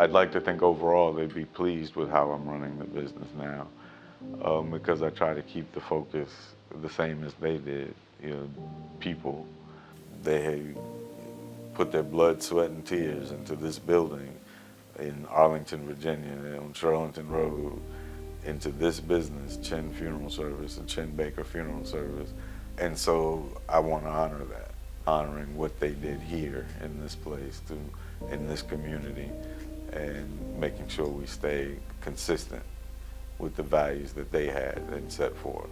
I'd like to think overall they'd be pleased with how I'm running the business now, because I try to keep the focus the same as they did. You know, people, they had put their blood, sweat, and tears into this building in Arlington, Virginia, on Charlottetown Road, into this business, Chinn Funeral Service and Chinn-Baker Funeral Service. And so I want to honor that, honoring what they did here in this place, in this community, and making sure we stay consistent with the values that they had and set forth.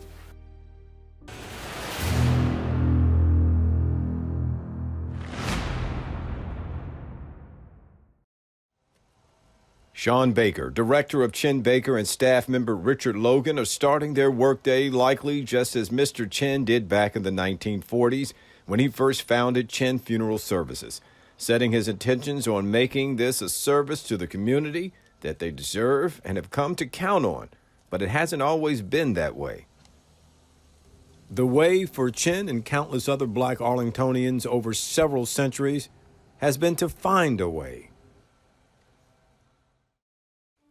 Shawn Baker, director of Chinn-Baker, and staff member Richard Logan are starting their workday likely just as Mr. Chinn did back in the 1940s when he first founded Chinn Funeral Services, setting his intentions on making this a service to the community that they deserve and have come to count on, but it hasn't always been that way. The way for Chinn and countless other Black Arlingtonians over several centuries has been to find a way.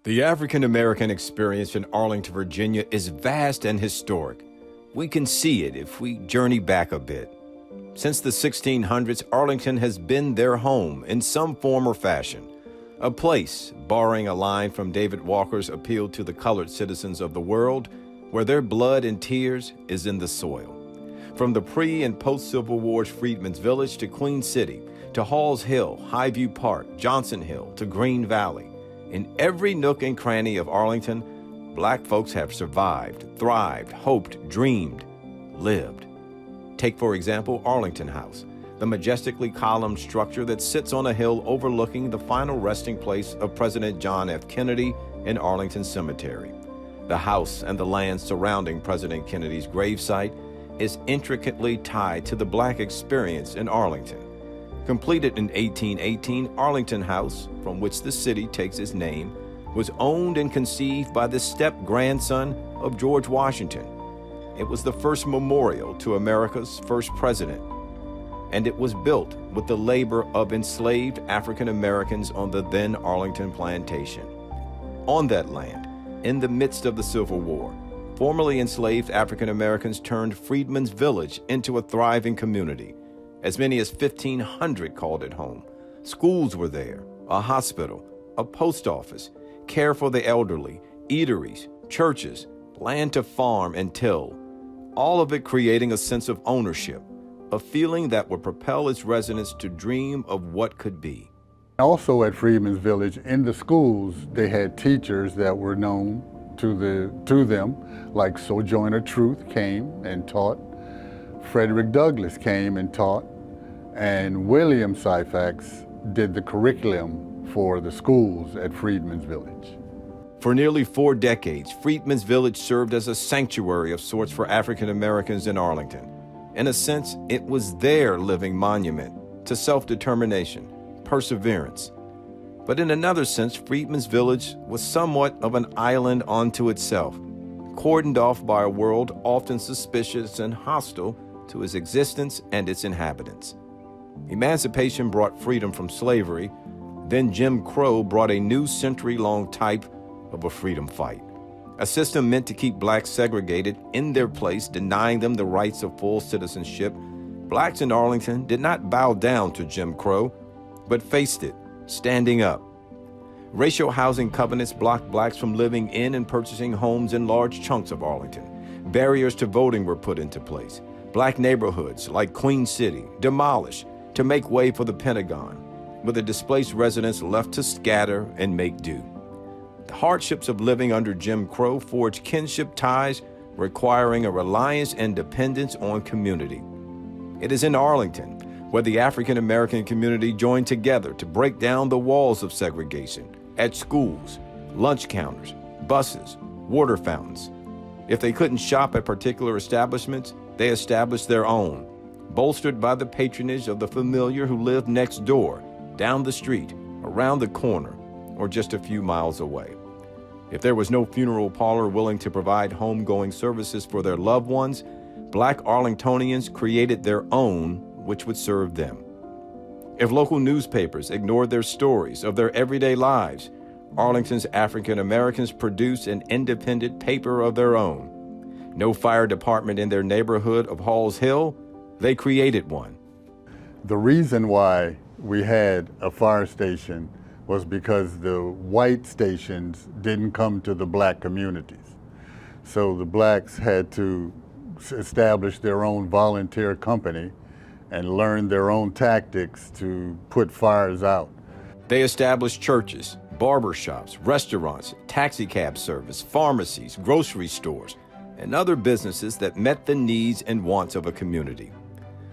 The African-American experience in Arlington, Virginia is vast and historic. We can see it if we journey back a bit. Since the 1600s, Arlington has been their home in some form or fashion. A place, borrowing a line from David Walker's appeal to the colored citizens of the world, where their blood and tears is in the soil. From the pre- and post-Civil War's Freedmen's Village to Queen City, to Halls Hill, Highview Park, Johnson Hill, to Green Valley, in every nook and cranny of Arlington, Black folks have survived, thrived, hoped, dreamed, lived. Take, for example, Arlington House, the majestically columned structure that sits on a hill overlooking the final resting place of President John F. Kennedy in Arlington Cemetery. The house and the land surrounding President Kennedy's gravesite is intricately tied to the Black experience in Arlington. Completed in 1818, Arlington House, from which the city takes its name, was owned and conceived by the step-grandson of George Washington. It was the first memorial to America's first president, and it was built with the labor of enslaved African Americans on the then Arlington plantation. On that land, in the midst of the Civil War, formerly enslaved African Americans turned Freedmen's Village into a thriving community. As many as 1,500 called it home. Schools were there, a hospital, a post office, care for the elderly, eateries, churches, land to farm and till, all of it creating a sense of ownership, a feeling that would propel its residents to dream of what could be. Also at Freedmen's Village, in the schools, they had teachers that were known to them, like Sojourner Truth came and taught, Frederick Douglass came and taught, and William Syphax did the curriculum for the schools at Freedmen's Village. For nearly 4 decades, Freedmen's Village served as a sanctuary of sorts for African Americans in Arlington. In a sense, it was their living monument to self-determination, perseverance. But in another sense, Freedmen's Village was somewhat of an island unto itself, cordoned off by a world often suspicious and hostile to its existence and its inhabitants. Emancipation brought freedom from slavery, then Jim Crow brought a new century-long type of a freedom fight. A system meant to keep Blacks segregated in their place, denying them the rights of full citizenship. Blacks in Arlington did not bow down to Jim Crow, but faced it, standing up. Racial housing covenants blocked Blacks from living in and purchasing homes in large chunks of Arlington. Barriers to voting were put into place. Black neighborhoods like Queen City demolished to make way for the Pentagon, with the displaced residents left to scatter and make do. The hardships of living under Jim Crow forged kinship ties, requiring a reliance and dependence on community. It is in Arlington where the African American community joined together to break down the walls of segregation at schools, lunch counters, buses, water fountains. If they couldn't shop at particular establishments, they established their own, bolstered by the patronage of the familiar who lived next door, down the street, around the corner, or just a few miles away. If there was no funeral parlor willing to provide homegoing services for their loved ones, Black Arlingtonians created their own, which would serve them. If local newspapers ignored their stories of their everyday lives, Arlington's African Americans produced an independent paper of their own. No fire department in their neighborhood of Halls Hill, they created one. The reason why we had a fire station was because the white stations didn't come to the black communities. So the blacks had to establish their own volunteer company and learn their own tactics to put fires out. They established churches, barber shops, restaurants, taxi cab service, pharmacies, grocery stores, and other businesses that met the needs and wants of a community.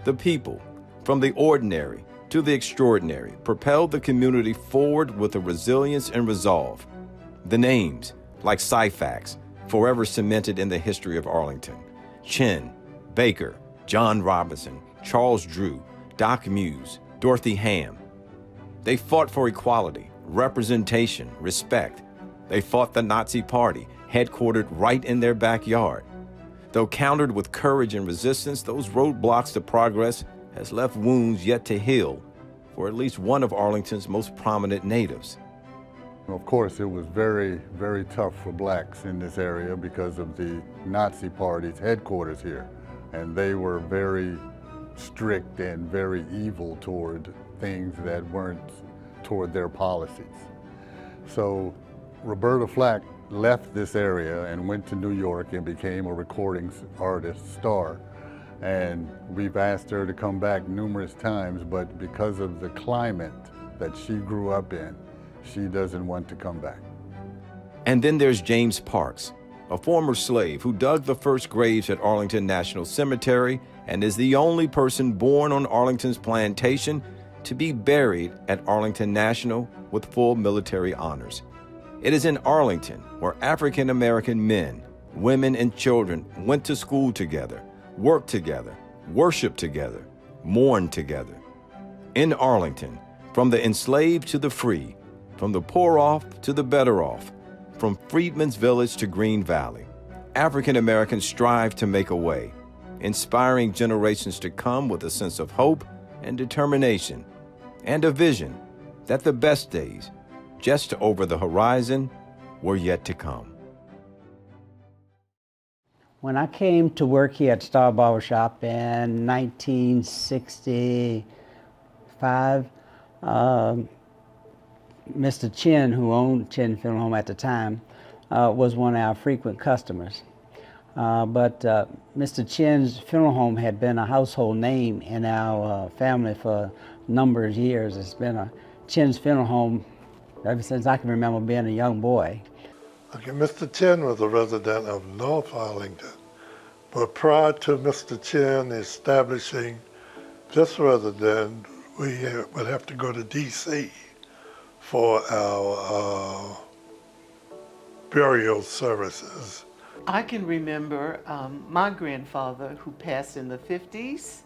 The people, from the ordinary to the extraordinary, propelled the community forward with a resilience and resolve. The names, like Syfax, forever cemented in the history of Arlington. Chinn, Baker, John Robinson, Charles Drew, Doc Muse, Dorothy Ham. They fought for equality, representation, respect. They fought the Nazi Party, headquartered right in their backyard. Though countered with courage and resistance, those roadblocks to progress has left wounds yet to heal for at least one of Arlington's most prominent natives. Of course, it was very, very tough for blacks in this area because of the Nazi Party's headquarters here. And they were very strict and very evil toward things that weren't toward their policies. So Roberta Flack left this area and went to New York and became a recording artist star. And we've asked her to come back numerous times, but because of the climate that she grew up in, she doesn't want to come back. And then there's James Parks, a former slave who dug the first graves at Arlington National Cemetery and is the only person born on Arlington's plantation to be buried at Arlington National with full military honors. It is in Arlington where African American men, women, and children went to school together, worked together, worshiped together, mourned together. In Arlington, from the enslaved to the free, from the poor off to the better off, from Freedmen's Village to Green Valley, African Americans strive to make a way, inspiring generations to come with a sense of hope and determination, and a vision that the best days, just over the horizon, were yet to come. When I came to work here at Star Barbershop in 1965, Mr. Chinn, who owned Chinn Funeral Home at the time, was one of our frequent customers. But Mr. Chinn's funeral home had been a household name in our family for a number of years. It's been a Chinn's Funeral Home ever since I can remember being a young boy. Okay, Mr. Chinn was a resident of North Arlington, but prior to Mr. Chinn establishing this residence, we would have to go to D.C. for our burial services. I can remember my grandfather, who passed in the 50s,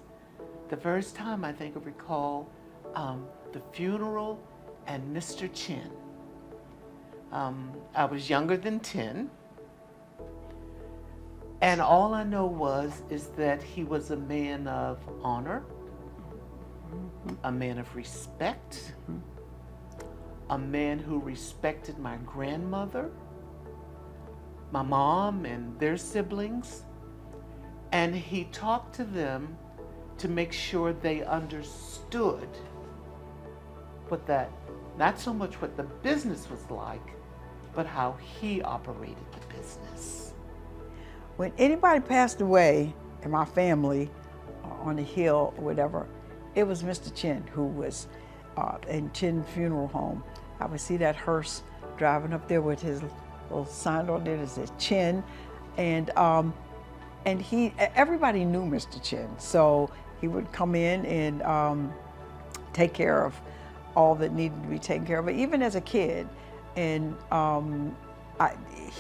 the first time I think I recall the funeral and Mr. Chinn. I was younger than 10, and all I know is that he was a man of honor, a man of respect, a man who respected my grandmother, my mom and their siblings, and he talked to them to make sure they understood what that, not so much what the business was like, but how he operated the business. When anybody passed away in my family, on the hill or whatever, it was Mr. Chinn who was in Chinn Funeral Home. I would see that hearse driving up there with his little sign on it that says Chinn, and everybody knew Mr. Chinn, so he would come in and take care of all that needed to be taken care of. But even as a kid, and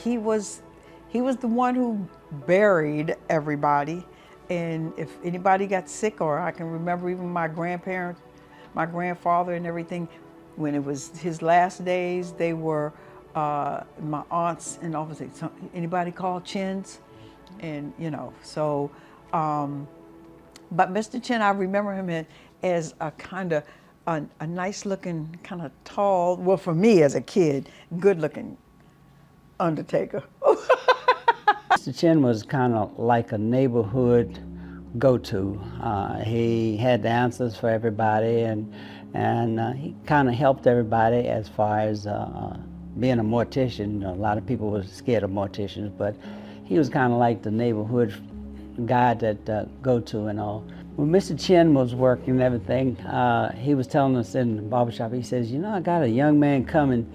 he was the one who buried everybody. And if anybody got sick, or I can remember even my grandparents, my grandfather and everything, when it was his last days, they were my aunts and all say, anybody call Chinn's? And you know, so, but Mr. Chinn, I remember him as a kind of a nice looking, kind of tall, well, for me as a kid, good looking undertaker. Mr. Chinn was kind of like a neighborhood go-to. He had the answers for everybody, and he kind of helped everybody as far as being a mortician. A lot of people were scared of morticians, but he was kind of like the neighborhood guy that go-to and all. When Mr. Chinn was working and everything, he was telling us in the barbershop, he says, you know, I got a young man coming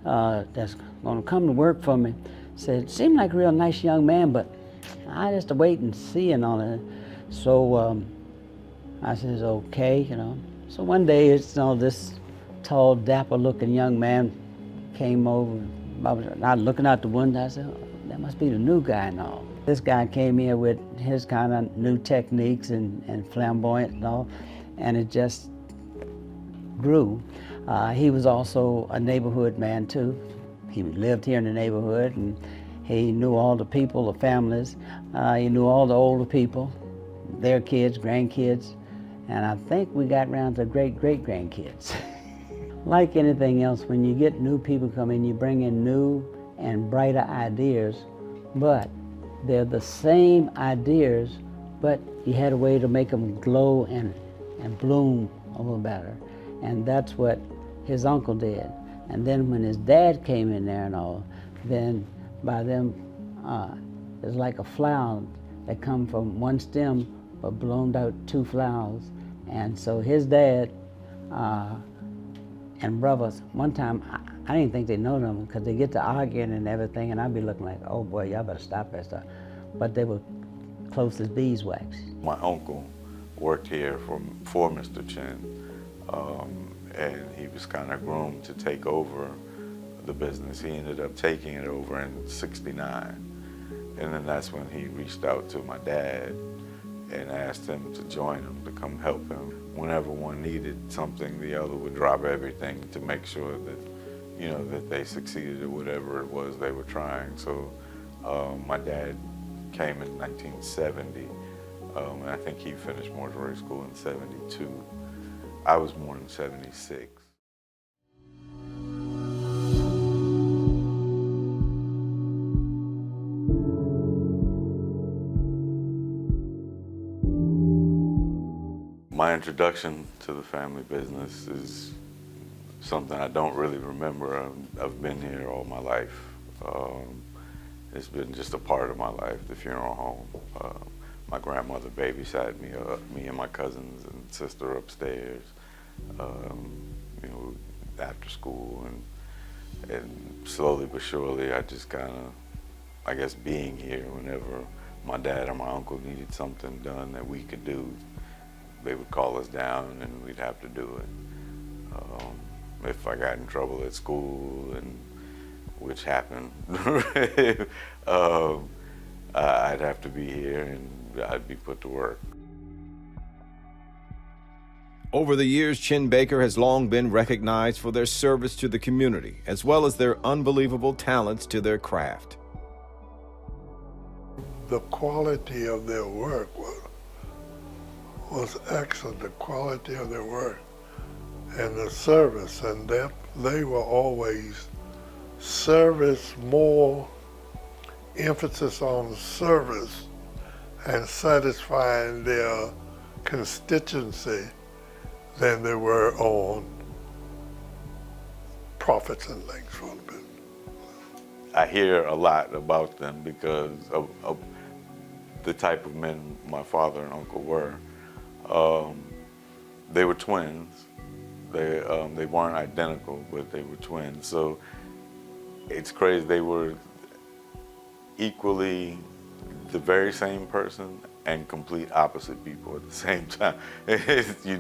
that's gonna come to work for me. Said, seemed like a real nice young man, but I just wait and see and all that. So I says, okay, you know. So one day, it's, you know, this tall, dapper-looking young man came over. I was looking out the window. I said, oh, that must be the new guy and all. This guy came here with his kind of new techniques and flamboyant and all, and it just grew. He was also a neighborhood man too. He lived here in the neighborhood, and he knew all the people, the families. He knew all the older people, their kids, grandkids, and I think we got around to great-great-grandkids. Like anything else, when you get new people come in, you bring in new and brighter ideas, but they're the same ideas, but you had a way to make them glow and bloom a little better. And that's what his uncle did. And then when his dad came in there and all, then by them, it's like a flower that come from one stem but bloomed out two flowers. And so his dad and brothers, one time, I didn't think they know them because they get to arguing and everything, and I'd be looking like, oh boy, y'all better stop that stuff. But they were close as beeswax. My uncle worked here for Mr. Chinn, and he was kind of groomed to take over the business. He ended up taking it over in '69, and then that's when he reached out to my dad and asked him to join him, to come help him. Whenever one needed something, the other would drop everything to make sure that, you know, that they succeeded at whatever it was they were trying. So my dad came in 1970, and I think he finished mortuary school in '72. I was born in '76. My introduction to the family business is something I don't really remember. I've been here all my life. It's been just a part of my life, the funeral home. My grandmother babysat me and my cousins and sister upstairs, you know, after school, and slowly but surely I just kind of, I guess, being here whenever my dad or my uncle needed something done that we could do, they would call us down and we'd have to do it. If I got in trouble at school, and which happened, I'd have to be here and I'd be put to work. Over the years, Chinn-Baker has long been recognized for their service to the community, as well as their unbelievable talents to their craft. The quality of their work was excellent, the quality of their work and the service, and that they were always service, more emphasis on service and satisfying their constituency than they were on profits and things for the business. I hear a lot about them because of the type of men my father and uncle were. They were twins. They weren't identical, but they were twins. So it's crazy. They were equally the very same person and complete opposite people at the same time. You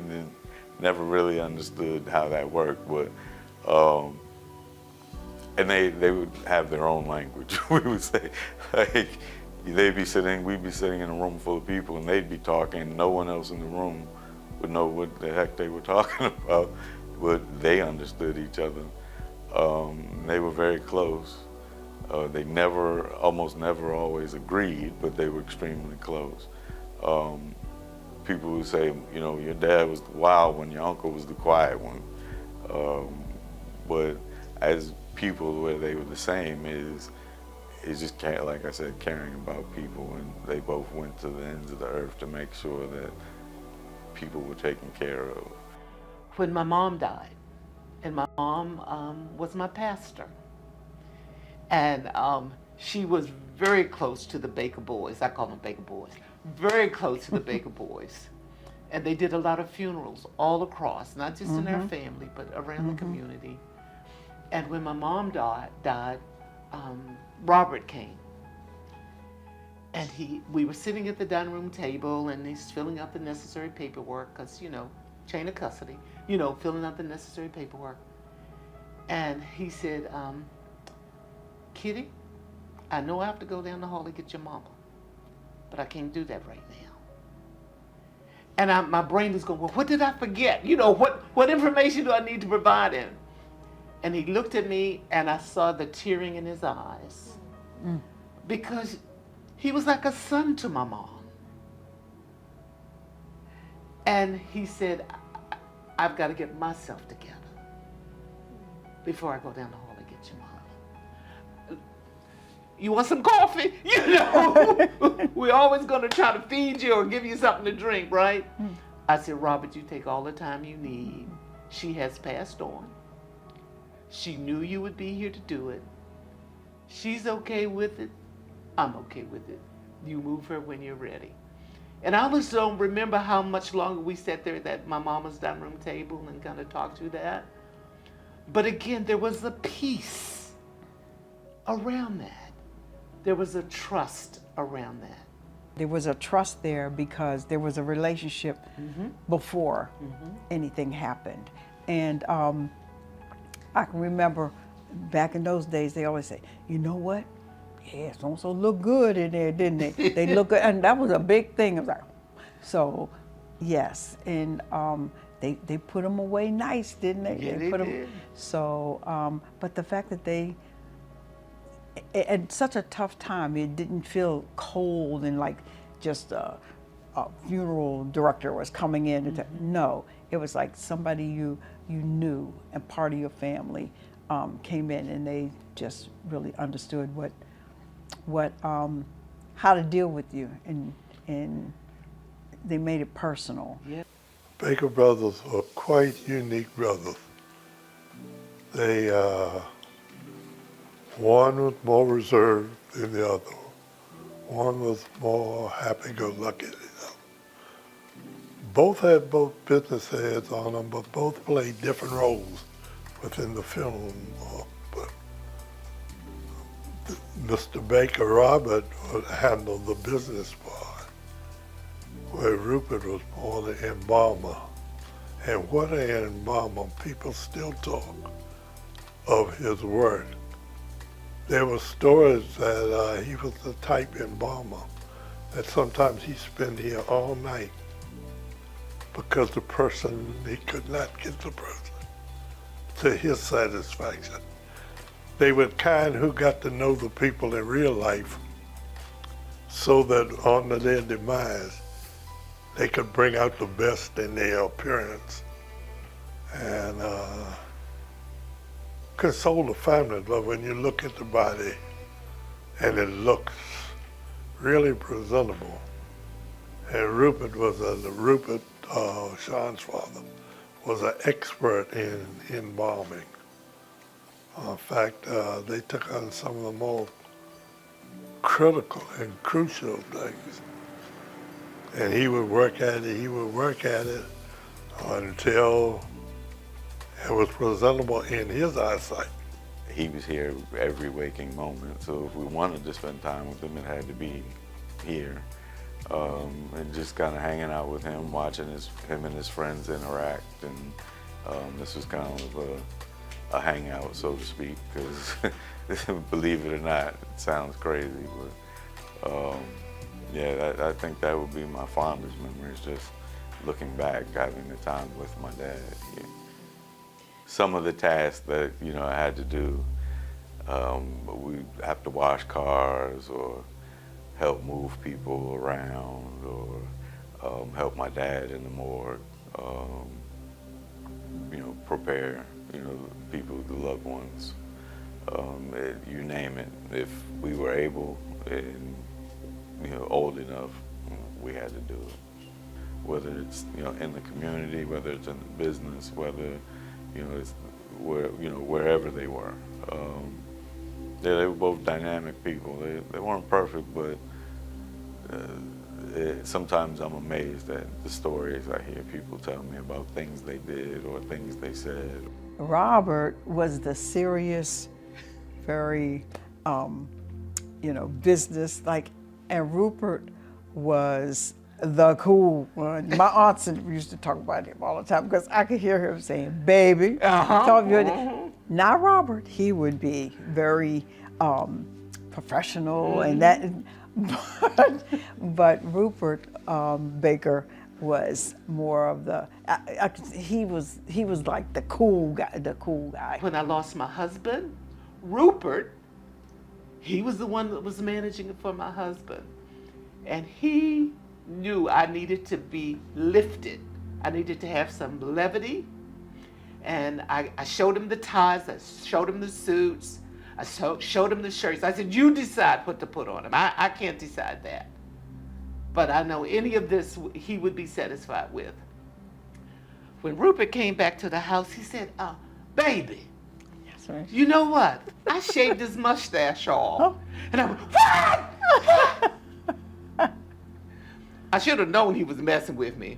never really understood how that worked, but and they would have their own language. We would say, like, we'd be sitting in a room full of people, and they'd be talking. No one else in the room would know what the heck they were talking about, but they understood each other. They were very close. They almost never always agreed, but they were extremely close. people who say, you know, your dad was the wild one, your uncle was the quiet one. But as people, where they were the same is just, like I said, caring about people, and they both went to the ends of the earth to make sure that people were taken care of. When my mom died, and my mom was my pastor, and she was very close to the Baker boys. I call them Baker boys. Very close to the Baker boys. And they did a lot of funerals all across, not just in our family, but around the community. And when my mom died, Robert came. And we were sitting at the dining room table, and he's filling out the necessary paperwork, because, you know, chain of custody, you know, filling out the necessary paperwork. And he said, Kitty, I know I have to go down the hall to get your mama, but I can't do that right now. And my brain is going, well, what did I forget? You know, what information do I need to provide him? And he looked at me, and I saw the tearing in his eyes, because he was like a son to my mom. And he said, I've got to get myself together before I go down the hall and get your mom. You want some coffee? You know, we're always going to try to feed you or give you something to drink, right? I said, Robert, you take all the time you need. She has passed on. She knew you would be here to do it. She's okay with it. I'm okay with it. You move her when you're ready. And I always don't remember how much longer we sat there at my mama's dining room table and kind of talked through that. But again, there was a peace around that. There was a trust around that. There was a trust there because there was a relationship before anything happened. And I can remember back in those days, they always say, you know what? Yeah, so-and-so look good in there, didn't they? They look good, and that was a big thing. I was like, so, yes, and they put them away nice, didn't they? Yeah, they did. So, but the fact that they, at such a tough time, it didn't feel cold and like just a funeral director was coming in. No, it was like somebody you knew and part of your family came in, and they just really understood how to deal with you, and they made it personal. Yeah. Baker brothers were quite unique brothers. They, one was more reserved than the other. One was more happy-go-lucky than the other. Both had both business heads on them, but both played different roles within the film. Mr. Baker, Robert, would handle the business part, where Rupert was more the embalmer. And what an embalmer, people still talk of his work. There were stories that he was the type embalmer that sometimes he spent here all night because he could not get the person to his satisfaction. They were kind who got to know the people in real life so that on their demise, they could bring out the best in their appearance and console the family. But when you look at the body and it looks really presentable, and Rupert, Shawn's father, was an expert in embalming. In fact, they took on some of the more critical and crucial things. And he would work at it until it was presentable in his eyesight. He was here every waking moment, so if we wanted to spend time with him, it had to be here. And just kind of hanging out with him, watching him and his friends interact, and this was kind of a hangout, so to speak, because believe it or not, it sounds crazy, but yeah, I think that would be my fondest memories, just looking back, having the time with my dad. Yeah. Some of the tasks that, you know, I had to do, we have to wash cars or help move people around, or help my dad in the morgue, prepare, people, the loved ones, you name it. If we were able and, old enough, we had to do it. Whether it's, in the community, whether it's in the business, whether, it's wherever they were. They were both dynamic people. They weren't perfect, but sometimes I'm amazed at the stories I hear people tell me about things they did or things they said. Robert was the serious, very, business, and Rupert was the cool one. My aunts used to talk about him all the time because I could hear him saying, baby. Now Robert, he would be very professional and that, but Rupert Baker was more of the, he was like the cool guy. When I lost my husband, Rupert, he was the one that was managing it for my husband. And he knew I needed to be lifted. I needed to have some levity. And I showed him the ties, I showed him the suits, I showed him the shirts. I said, you decide what to put on him. I can't decide that. But I know any of this he would be satisfied with. When Rupert came back to the house, he said, baby, That's right. you know what? I shaved his mustache off. And I went, what? I should have known he was messing with me.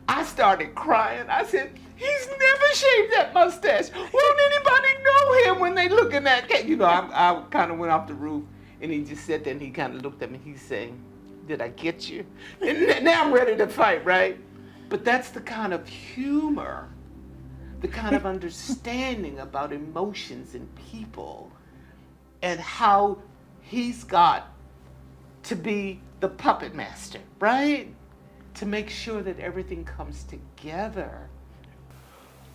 I started crying. I said, he's never shaved that mustache. Won't anybody know him when they looking at cat? I kind of went off the roof, and he just sat there and he kind of looked at me. He's saying, did I get you? And now I'm ready to fight, right? But that's the kind of humor, the kind of understanding about emotions and people, and how he's got to be the puppet master, right? To make sure that everything comes together.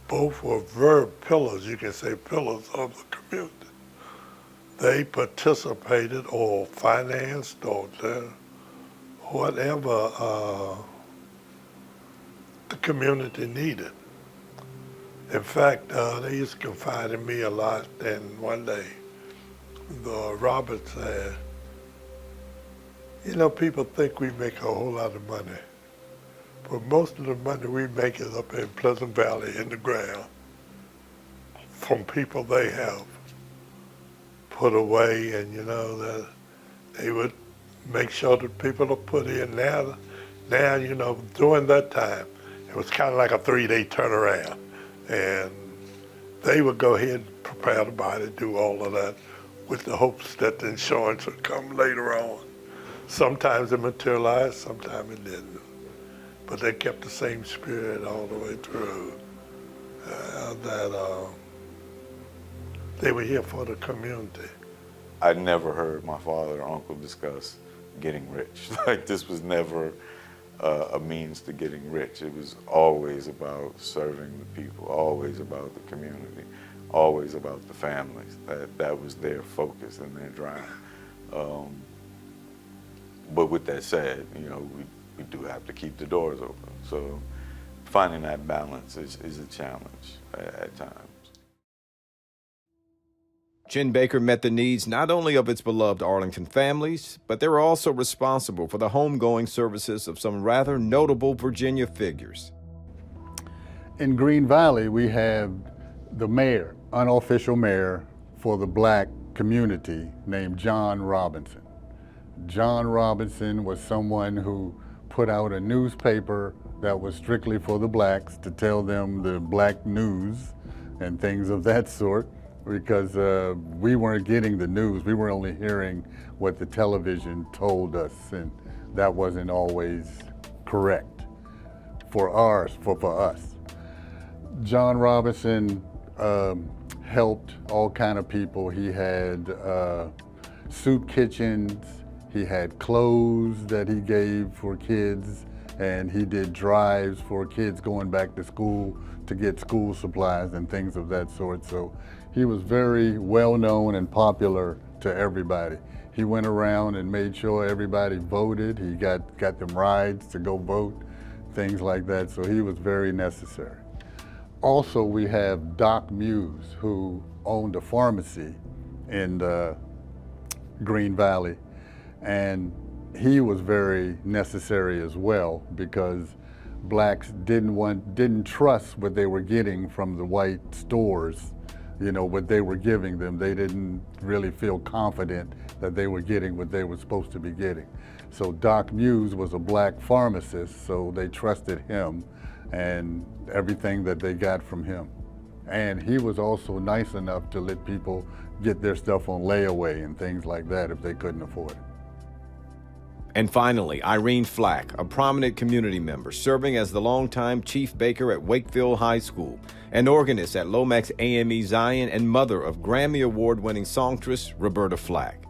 Both were very pillars, you can say pillars of the community. They participated or financed or whatever the community needed. In fact, they used to confide in me a lot, and one day, Robert said, people think we make a whole lot of money, but most of the money we make is up in Pleasant Valley in the ground from people they have put away, and that they would make sure that people are put in now, during that time, it was kind of like a 3-day turnaround, and they would go ahead and prepare the body, do all of that with the hopes that the insurance would come later on. Sometimes it materialized, sometimes it didn't. But they kept the same spirit all the way through, that they were here for the community. I never heard my father or uncle discuss getting rich. Like, this was never a means to getting rich. It was always about serving the people, always about the community, always about the families. That was their focus and their drive. But with that said, we do have to keep the doors open. So finding that balance is a challenge at times. Chinn-Baker met the needs not only of its beloved Arlington families, but they were also responsible for the homegoing services of some rather notable Virginia figures. In Green Valley, we have the mayor, unofficial mayor for the black community named John Robinson. John Robinson was someone who put out a newspaper that was strictly for the blacks to tell them the black news and things of that sort, because we weren't getting the news. We were only hearing what the television told us, and that wasn't always correct for us. John Robinson helped all kind of people. He had soup kitchens, he had clothes that he gave for kids, and he did drives for kids going back to school to get school supplies and things of that sort. So he was very well known and popular to everybody. He went around and made sure everybody voted. He got them rides to go vote, things like that. So he was very necessary. Also, we have Doc Muse, who owned a pharmacy in the Green Valley, and he was very necessary as well because blacks didn't trust what they were getting from the white stores, you know, what they were giving them. They didn't really feel confident that they were getting what they were supposed to be getting. So Doc Muse was a black pharmacist, so they trusted him and everything that they got from him. And he was also nice enough to let people get their stuff on layaway and things like that if they couldn't afford it. And finally, Irene Flack, a prominent community member, serving as the longtime chief baker at Wakefield High School, an organist at Lomax AME Zion, and mother of Grammy Award-winning songstress Roberta Flack.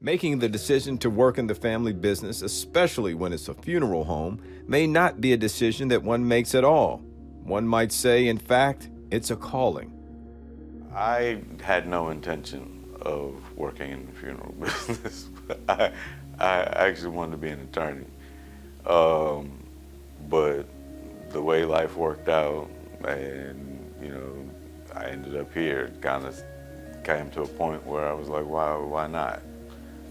Making the decision to work in the family business, especially when it's a funeral home, may not be a decision that one makes at all. One might say, in fact, it's a calling. I had no intention of working in the funeral business. I actually wanted to be an attorney. But the way life worked out and, you know, I ended up here, kind of came to a point where I was like, why not?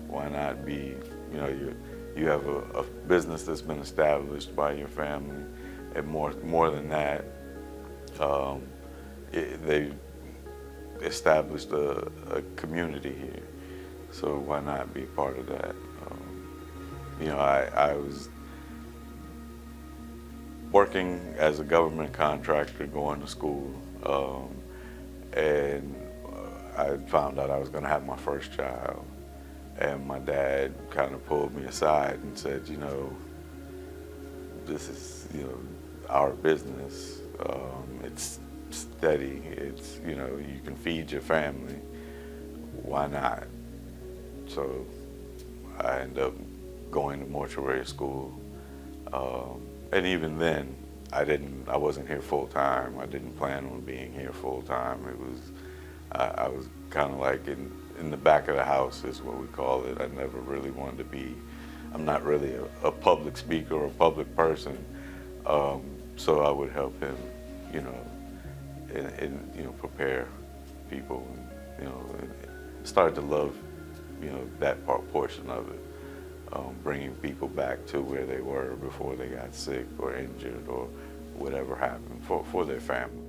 Why not be, you know, you have a business that's been established by your family, and more than that, they established a community here. So why not be part of that? You know, I was working as a government contractor, going to school, and I found out I was going to have my first child. And my dad kind of pulled me aside and said, you know, this is, you know, our business. It's steady. It's, you know, you can feed your family. Why not? So I ended up going to mortuary school. And even then, I wasn't here full time. I didn't plan on being here full time. It was, I was kind of like in the back of the house is what we call it. I never really wanted to be, I'm not really a public speaker or a public person. So I would help him, you know, and you know, prepare people, and, you know, and started to love, you know, that portion of it. Bringing people back to where they were before they got sick or injured or whatever happened for their families.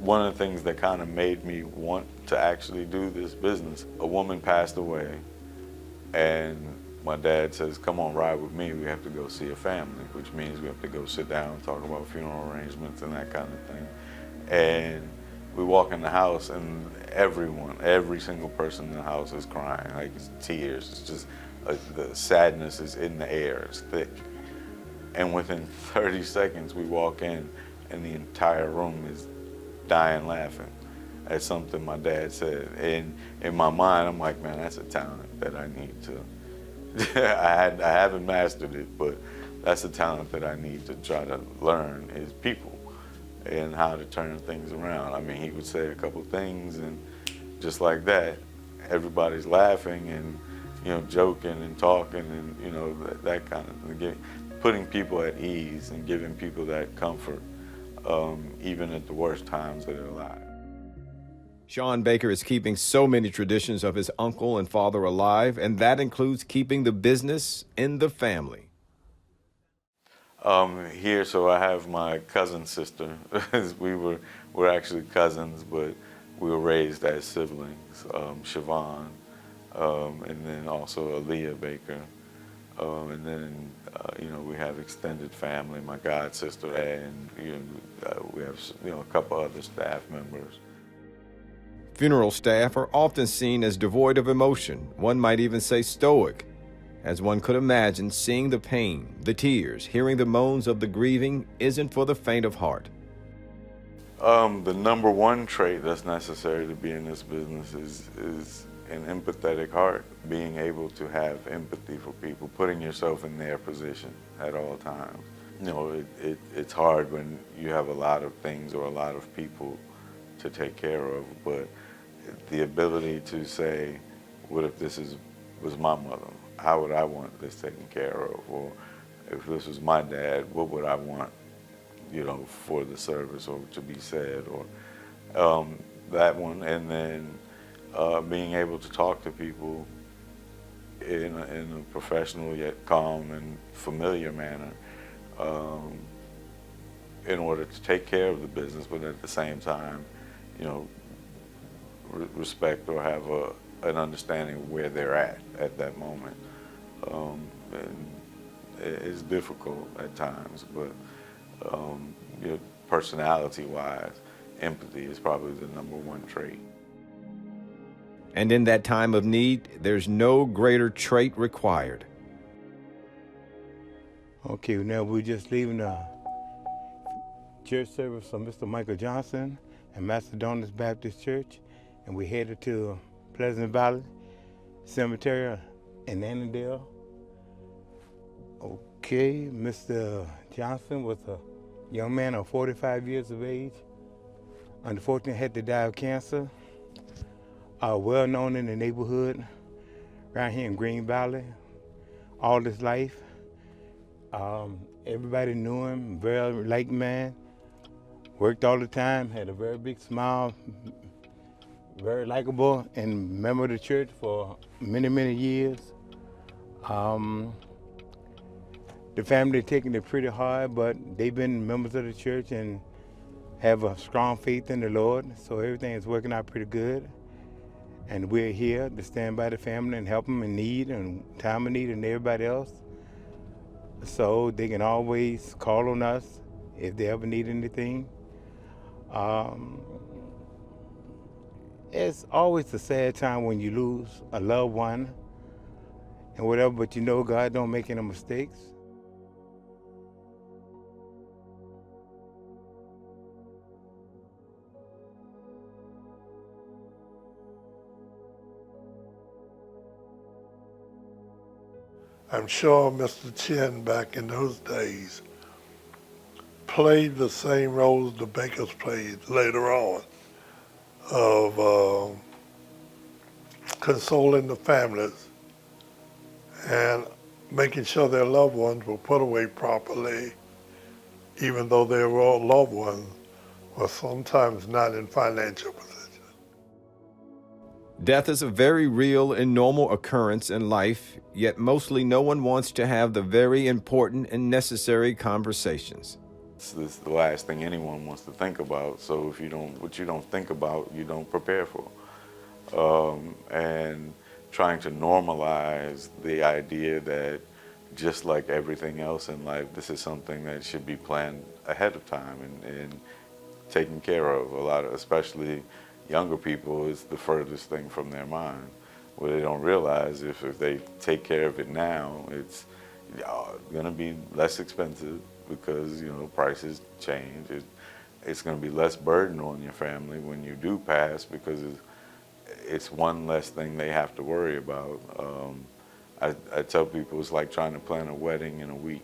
One of the things that kind of made me want to actually do this business, a woman passed away, and my dad says, come on, ride with me, we have to go see a family, which means we have to go sit down and talk about funeral arrangements and that kind of thing. And we walk in the house and every single person in the house is crying, like it's tears. It's just, the sadness is in the air, it's thick. And within 30 seconds we walk in and the entire room is dying laughing at something my dad said. And in my mind, I'm like, man, that's a talent that I need to, I haven't mastered it, but that's a talent that I need to try to learn is people and how to turn things around. I mean, he would say a couple things and just like that, everybody's laughing and, you know, joking and talking and, you know, that kind of thing. Putting people at ease and giving people that comfort, even at the worst times of their lives. Shawn Baker is keeping so many traditions of his uncle and father alive, and that includes keeping the business in the family. Here, so I have my cousin sister. we're actually cousins, but we were raised as siblings. Siobhan, and then also Aaliyah Baker, and then you know, we have extended family. My god sister, and you know, we have, you know, a couple other staff members. Funeral staff are often seen as devoid of emotion. One might even say stoic. As one could imagine, seeing the pain, the tears, hearing the moans of the grieving isn't for the faint of heart. The number one trait that's necessary to be in this business is an empathetic heart, being able to have empathy for people, putting yourself in their position at all times. it's hard when you have a lot of things or a lot of people to take care of, but the ability to say, what if was my mother? How would I want this taken care of? Or if this was my dad, what would I want, for the service or to be said, or that one, and then being able to talk to people in a professional yet calm and familiar manner, um, in order to take care of the business, but at the same time, you know, respect or have an understanding of where they're at that moment. And it's difficult at times, but personality-wise, empathy is probably the number one trait. And in that time of need, there's no greater trait required. Okay, now we're just leaving the church service of Mr. Michael Johnson and Macedonians Baptist Church, and we headed to Pleasant Valley Cemetery in Annandale. Okay, Mr. Johnson was a young man of 45 years of age. Unfortunately, had to die of cancer. Well known in the neighborhood around here in Green Valley all his life. Everybody knew him, very liked man. Worked all the time, had a very big smile, very likable, and member of the church for many, many years. The family taking it pretty hard, but they've been members of the church and have a strong faith in the Lord, so everything is working out pretty good. And we're here to stand by the family and help them in need and time of need and everybody else. So they can always call on us if they ever need anything. It's always a sad time when you lose a loved one and whatever, but God don't make any mistakes. I'm sure Mr. Chinn back in those days played the same roles the Bakers played later on of consoling the families and making sure their loved ones were put away properly, even though their loved ones were sometimes not in financial position. Death is a very real and normal occurrence in life, yet mostly no one wants to have the very important and necessary conversations. This is the last thing anyone wants to think about, so what you don't think about, you don't prepare for. And trying to normalize the idea that just like everything else in life, this is something that should be planned ahead of time and taken care of. A lot of, especially younger people, is the furthest thing from their mind. What they don't realize, if they take care of it now, it's going to be less expensive because prices change. It's going to be less burden on your family when you do pass because it's one less thing they have to worry about. I tell people it's like trying to plan a wedding in a week,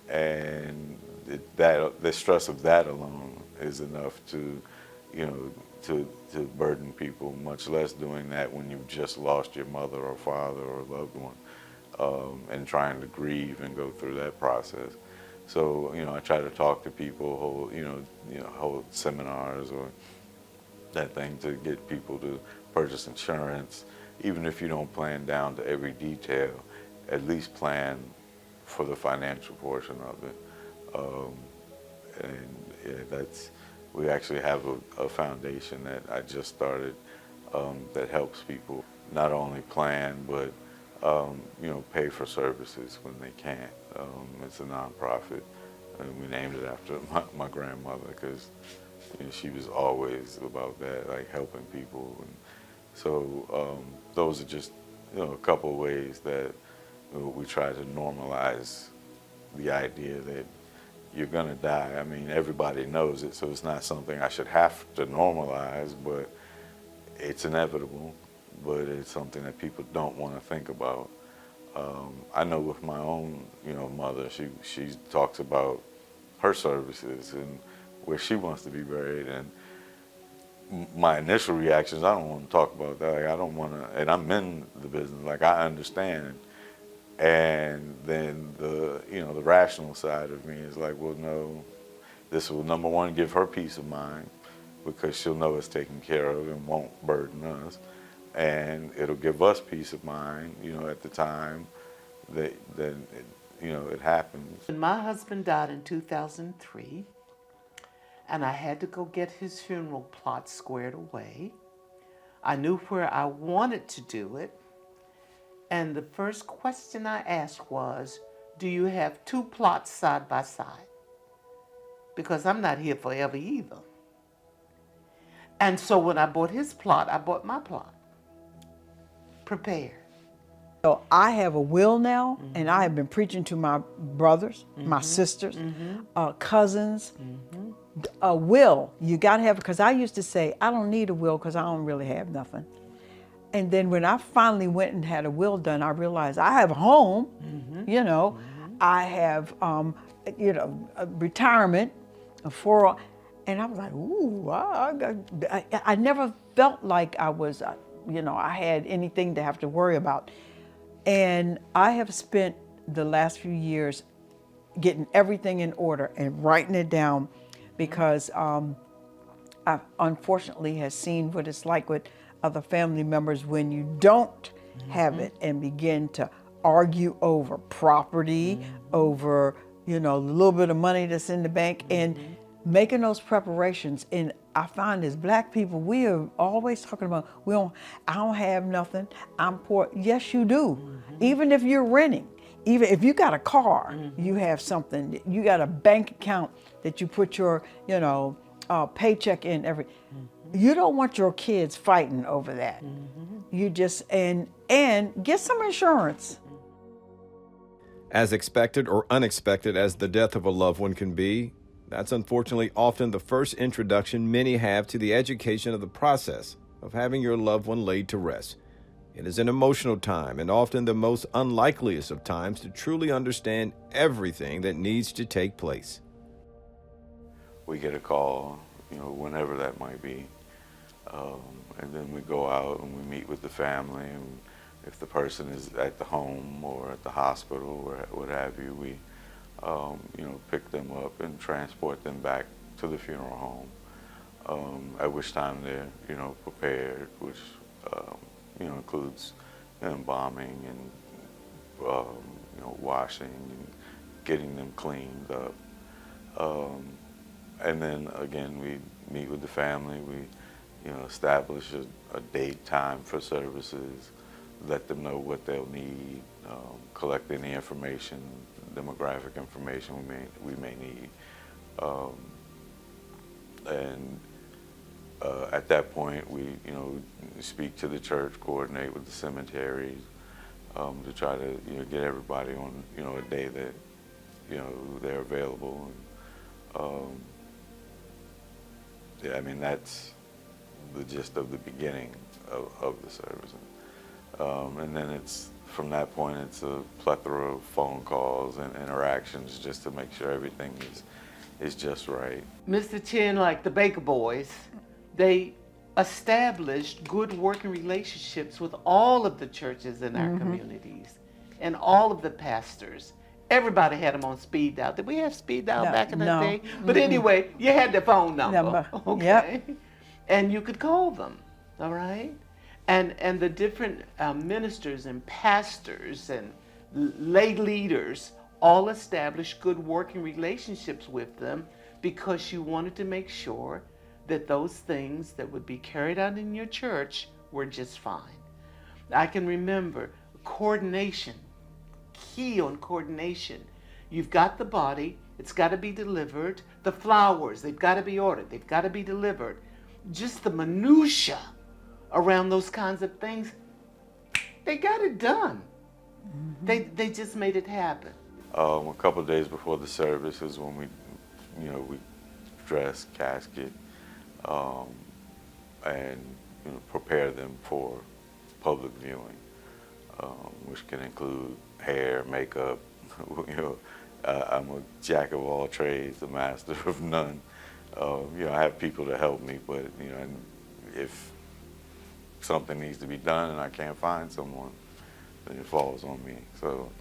and the stress of that alone is enough to burden people, much less doing that when you've just lost your mother or father or loved one, and trying to grieve and go through that process. So, I try to talk to people, hold seminars or that thing to get people to purchase insurance. Even if you don't plan down to every detail, at least plan for the financial portion of it. We actually have a foundation that I just started that helps people not only plan, but pay for services when they can't. It's a nonprofit, and we named it after my grandmother because she was always about that, like helping people. And so those are just a couple of ways that we try to normalize the idea that you're gonna die. I mean, everybody knows it, so it's not something I should have to normalize, but it's inevitable. But it's something that people don't want to think about. I know with my own, mother, she talks about her services and where she wants to be buried. And my initial reactions, I don't want to talk about that. Like, I don't want to, and I'm in the business. Like, I understand. And then the rational side of me is like, well, no, this will, number one, give her peace of mind because she'll know it's taken care of and won't burden us. And it'll give us peace of mind, at the time that it happens. When my husband died in 2003, and I had to go get his funeral plot squared away, I knew where I wanted to do it. And the first question I asked was, do you have two plots side by side? Because I'm not here forever either. And so when I bought his plot, I bought my plot. Prepared. So I have a will now, and I have been preaching to my brothers, my sisters, cousins. A will, you gotta have it, because I used to say, I don't need a will because I don't really have nothing. And then when I finally went and had a will done, I realized I have a home, I have, a retirement, and I was like, ooh, I never felt like I was, I had anything to have to worry about. And I have spent the last few years getting everything in order and writing it down because I unfortunately have seen what it's like with other family members when you don't have it and begin to argue over property, over, a little bit of money that's in the bank, and making those preparations. And I find as Black people, we are always talking about, I don't have nothing, I'm poor. Yes, you do. Even if you're renting, even if you got a car, you have something, you got a bank account that you put your, paycheck in every. You don't want your kids fighting over that. You just, and get some insurance. As expected or unexpected as the death of a loved one can be, that's unfortunately often the first introduction many have to the education of the process of having your loved one laid to rest. It is an emotional time and often the most unlikeliest of times to truly understand everything that needs to take place. We get a call, whenever that might be. And then we go out and we meet with the family. And if the person is at the home or at the hospital or what have you, we pick them up and transport them back to the funeral home, at which time they're, prepared, which, includes embalming and, washing and getting them cleaned up. And then again, we meet with the family, we, establish a date, time for services, let them know what they'll need, collect any information, demographic information we may need. At that point, we, speak to the church, coordinate with the cemeteries, to try to, get everybody on, a day that, they're available. And, that's the gist of the beginning of the service. And then from that point, it's a plethora of phone calls and interactions just to make sure everything is just right. Mr. Chinn, like the Baker boys, they established good working relationships with all of the churches in our communities and all of the pastors. Everybody had them on speed dial. Did we have speed dial back in the day? But anyway, you had their phone number. Okay. Yep. And you could call them, all right? And the different ministers and pastors and lay leaders all established good working relationships with them because you wanted to make sure that those things that would be carried out in your church were just fine. I can remember coordination, key on coordination. You've got the body, it's got to be delivered. The flowers, they've got to be ordered, they've got to be delivered. Just the minutia around those kinds of things, they got it done. They just made it happen. A couple of days before the service is when we dress, casket, and prepare them for public viewing, which can include hair, makeup, I'm a jack of all trades, a master of none. I have people to help me, but and if something needs to be done and I can't find someone, then it falls on me. So,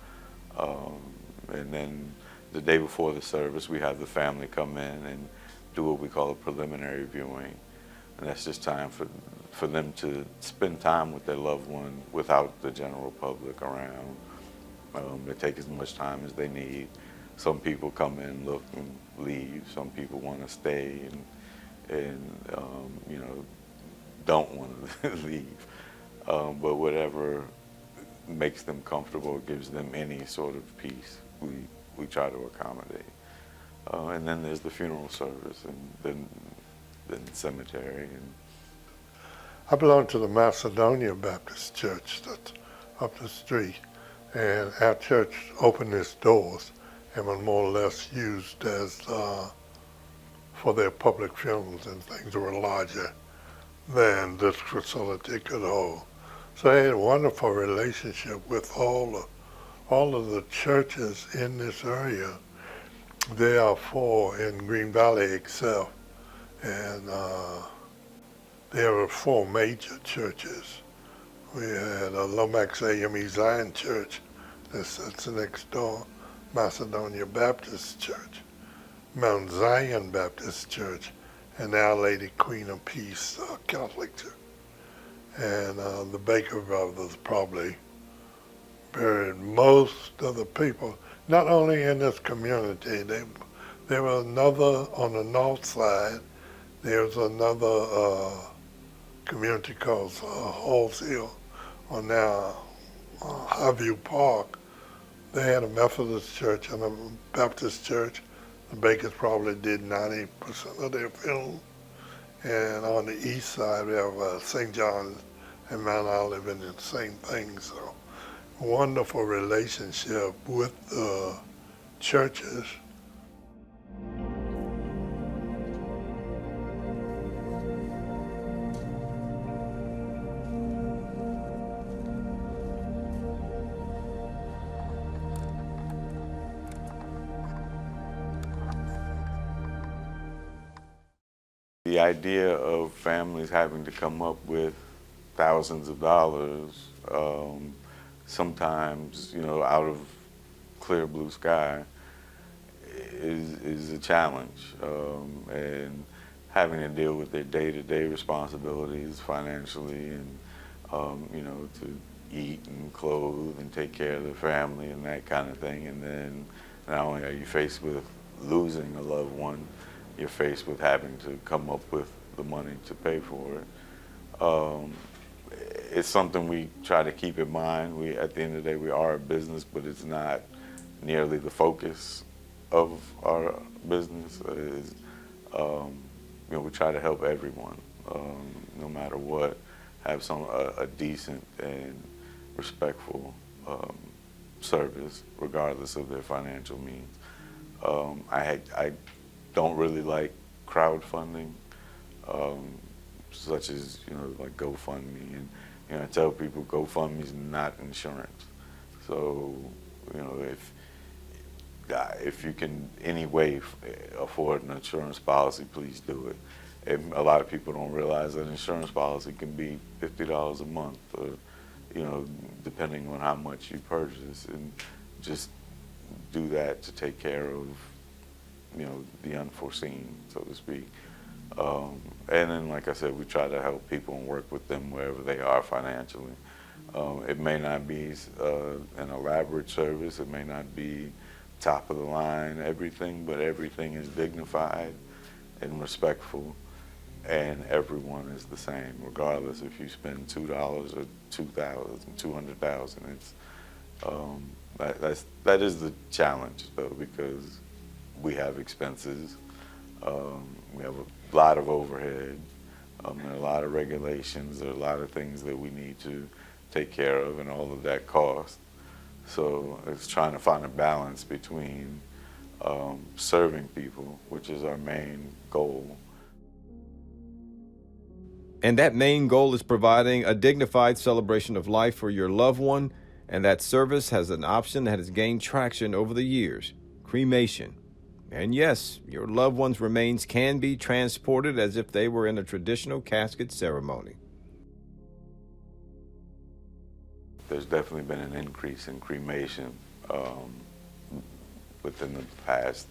and then the day before the service, we have the family come in and do what we call a preliminary viewing, and that's just time for them to spend time with their loved one without the general public around. They take as much time as they need. Some people come in, look, and leave. Some people want to stay and don't want to leave. But whatever makes them comfortable, gives them any sort of peace, we try to accommodate. And then there's the funeral service, and then cemetery. And I belong to the Macedonia Baptist Church that's up the street, and our church opened its doors and was more or less used as for their public funerals, and things were larger than this facility could hold. So I had a wonderful relationship with all of the churches in this area. There are 4 in Green Valley itself, and there were 4 major churches. We had a Lomax AME Zion Church that's next door, Macedonia Baptist Church, Mount Zion Baptist Church, and Our Lady Queen of Peace Catholic Church. And the Baker brothers probably buried most of the people, not only in this community. There was another on the north side. There's another community called Halls Hill, or now Highview Park. They had a Methodist church and a Baptist church. The Bakers probably did 90% of their funerals. And on the east side, we have St. John's and Mount Olive, and the same thing. So, wonderful relationship with the churches. the idea of families having to come up with thousands of dollars, sometimes, out of clear blue sky, is a challenge. And having to deal with their day-to-day responsibilities financially, and to eat and clothe and take care of their family and that kind of thing. And then not only are you faced with losing a loved one, you're faced with having to come up with the money to pay for it. It's something we try to keep in mind. At the end of the day, we are a business, but it's not nearly the focus of our business. We try to help everyone, no matter what, have a decent and respectful service, regardless of their financial means. I don't really like crowdfunding, such as like GoFundMe, and I tell people GoFundMe is not insurance. So if you can any way afford an insurance policy, please do it. And a lot of people don't realize that insurance policy can be $50 a month, or depending on how much you purchase, and just do that to take care of the unforeseen, so to speak. And then, like I said, we try to help people and work with them wherever they are financially. It may not be an elaborate service, it may not be top of the line everything, but everything is dignified and respectful, and everyone is the same, regardless if you spend $2 or $200,000. That is the challenge, though, because we have expenses, we have a lot of overhead, there are a lot of regulations, there are a lot of things that we need to take care of, and all of that costs. So it's trying to find a balance between serving people, which is our main goal. And that main goal is providing a dignified celebration of life for your loved one, and that service has an option that has gained traction over the years: cremation. And yes, your loved one's remains can be transported as if they were in a traditional casket ceremony. There's definitely been an increase in cremation within the past,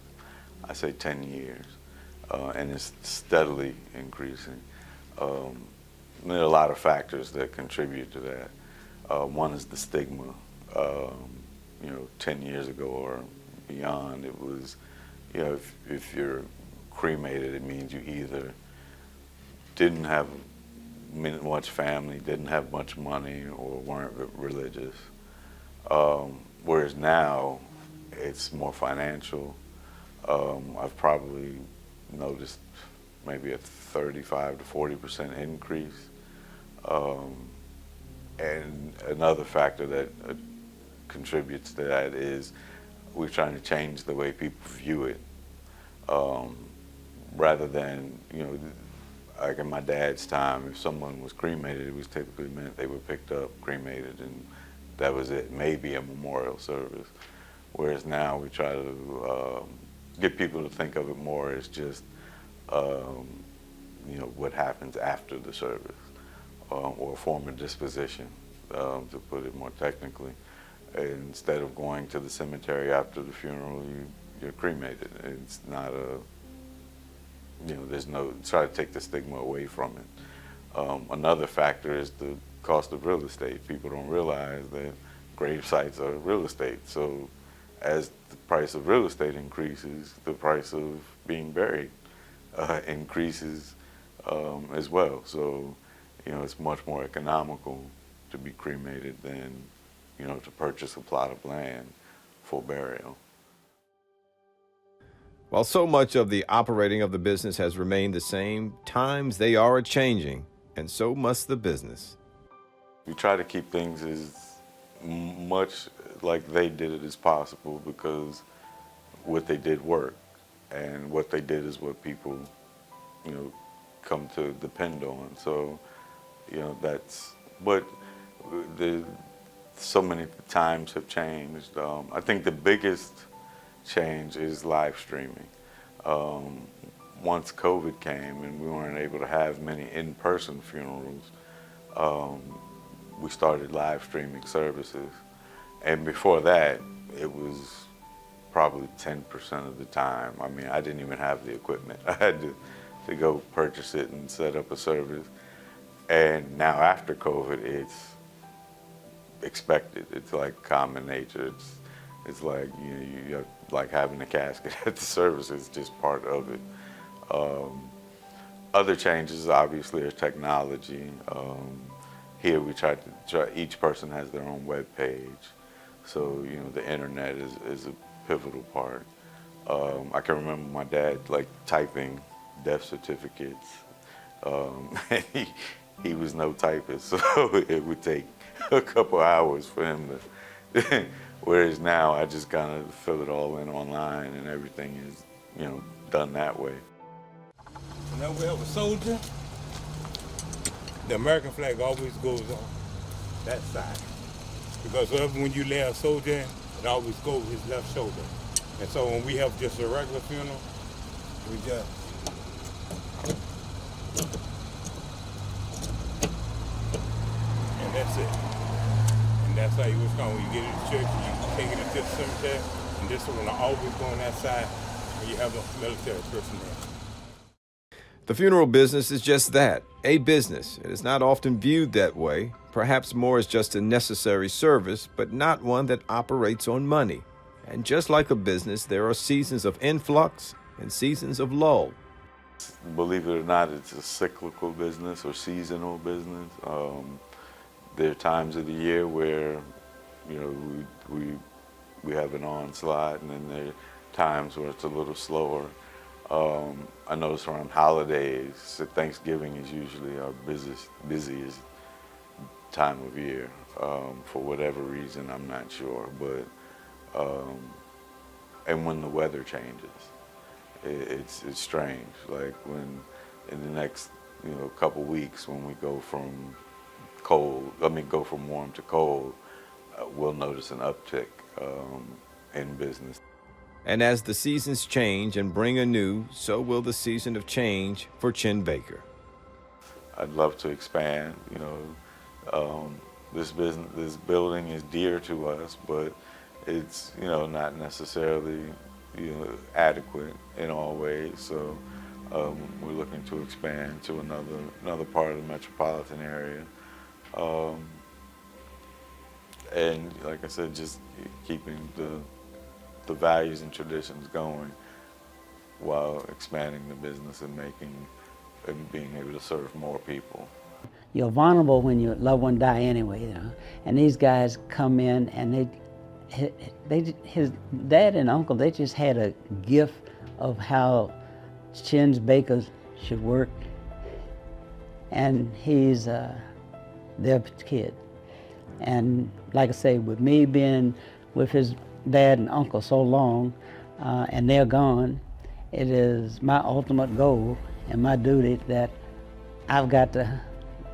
I say 10 years, and it's steadily increasing. There are a lot of factors that contribute to that. One is the stigma. 10 years ago or beyond, it was, if you're cremated, it means you either didn't have much family, didn't have much money, or weren't religious. Whereas now, it's more financial. I've probably noticed maybe a 35 to 40% increase. And another factor that contributes to that is we're trying to change the way people view it. Rather than, like in my dad's time, if someone was cremated, it was typically meant they were picked up, cremated, and that was it, maybe a memorial service. Whereas now we try to get people to think of it more as just, what happens after the service, or a form of disposition, to put it more technically. Instead of going to the cemetery after the funeral, you're cremated. It's not there's no, try to take the stigma away from it. Another factor is the cost of real estate. People don't realize that grave sites are real estate. So as the price of real estate increases, the price of being buried increases as well. So, it's much more economical to be cremated than, to purchase a plot of land for burial. While so much of the operating of the business has remained the same, times they are changing, and so must the business. We try to keep things as much like they did it as possible, because what they did worked, and what they did is what people, come to depend on. So, that's, but so many times have changed. I think the biggest change is live streaming. Once COVID came and we weren't able to have many in-person funerals, we started live streaming services. And before that, it was probably 10% of the time. I mean, I didn't even have the equipment. I had to go purchase it and set up a service. And now after COVID, it's expected. It's like common nature. It's like, you have, like having a casket at the service is just part of it. Other changes obviously are technology. Here we try, each person has their own web page. So, the internet is a pivotal part. I can remember my dad typing death certificates. And he was no typist, so it would take a couple hours for him to, whereas now I just kind of fill it all in online and everything is, done that way. Whenever we have a soldier, the American flag always goes on that side. Because when you lay a soldier in, it always goes his left shoulder. And so when we have just a regular funeral, we just, and that's it. And that's how you was going. When you get to the church, you take it into the cemetery, and this one will always go on that side when you have a military person there. The funeral business is just that, a business. It is not often viewed that way, perhaps more as just a necessary service, but not one that operates on money. And just like a business, there are seasons of influx and seasons of lull. Believe it or not, it's a cyclical business or seasonal business. There are times of the year where, we have an onslaught, and then there are times where it's a little slower. I notice around holidays, so Thanksgiving is usually our busiest time of year. For whatever reason, I'm not sure, but and when the weather changes, it's strange. Like when in the next couple weeks, when we go from warm to cold, we'll notice an uptick in business. And as the seasons change and bring anew, so will the season of change for Chinn-Baker. I'd love to expand. This building is dear to us, but it's not necessarily adequate in all ways. So we're looking to expand to another part of the metropolitan area, and like I said, just keeping the values and traditions going while expanding the business and being able to serve more people. You're vulnerable when your loved one die anyway, And these guys come in and his dad and uncle, they just had a gift of how Chinn-Baker should work, and he's their kid. And like I say, with me being with his dad and uncle so long, and they're gone, it is my ultimate goal and my duty that I've got to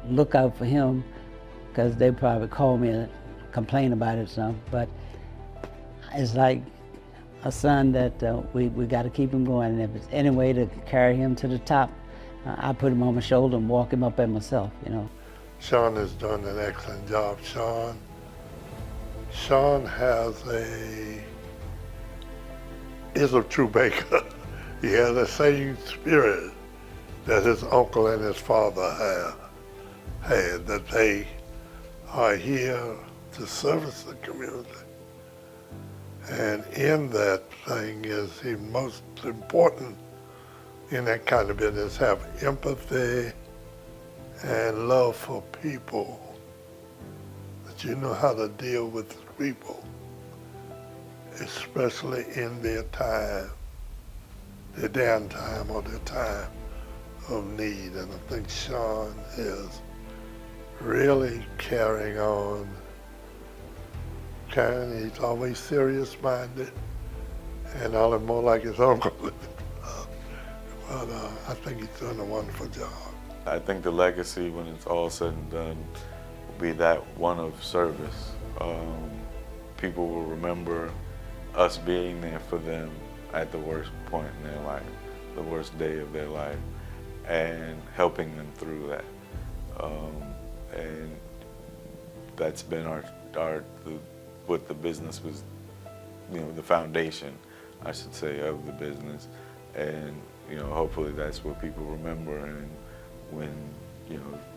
look out for him, because they probably call me and complain about it some, but it's like a son that we got to keep him going, and if it's any way to carry him to the top, I put him on my shoulder and walk him up there myself, Shawn has done an excellent job. Shawn is a true baker. He has the same spirit that his uncle and his father had, that they are here to service the community. And in that thing is the most important in that kind of business, have empathy and love for people, that you know how to deal with people, especially in their time, their downtime or their time of need. And I think Shawn is really carrying on. He's always serious-minded, and all the more like his uncle. But I think he's doing a wonderful job. I think the legacy, when it's all said and done, will be that one of service. People will remember us being there for them at the worst point in their life, the worst day of their life, and helping them through that. And that's been what the business was, the foundation, I should say, of the business. And hopefully that's what people remember. And when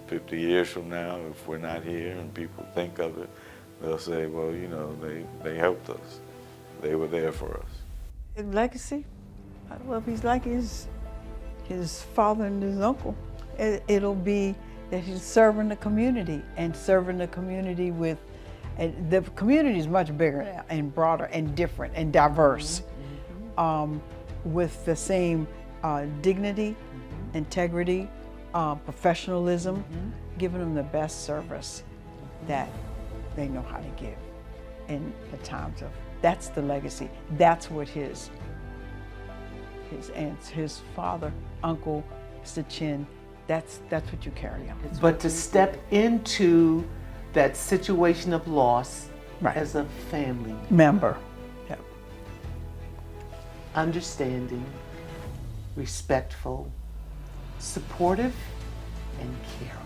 50 years from now, if we're not here and people think of it, they'll say, well, they helped us. They were there for us. His legacy, well, he's like his father and his uncle. It'll be that he's serving the community, and serving the community with, and the community is much bigger now and broader and different and diverse, with the same dignity, integrity, professionalism, giving them the best service that they know how to give in the times of, that's the legacy. That's what his aunts, his father, uncle, Mr. Chinn, that's what you carry on. But to step into that situation of loss as a family member. Yep. Understanding, respectful, supportive, and caring.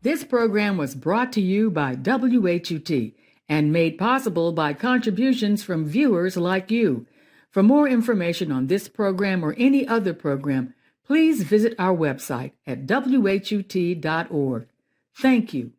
This program was brought to you by WHUT and made possible by contributions from viewers like you. For more information on this program or any other program, please visit our website at WHUT.org. Thank you.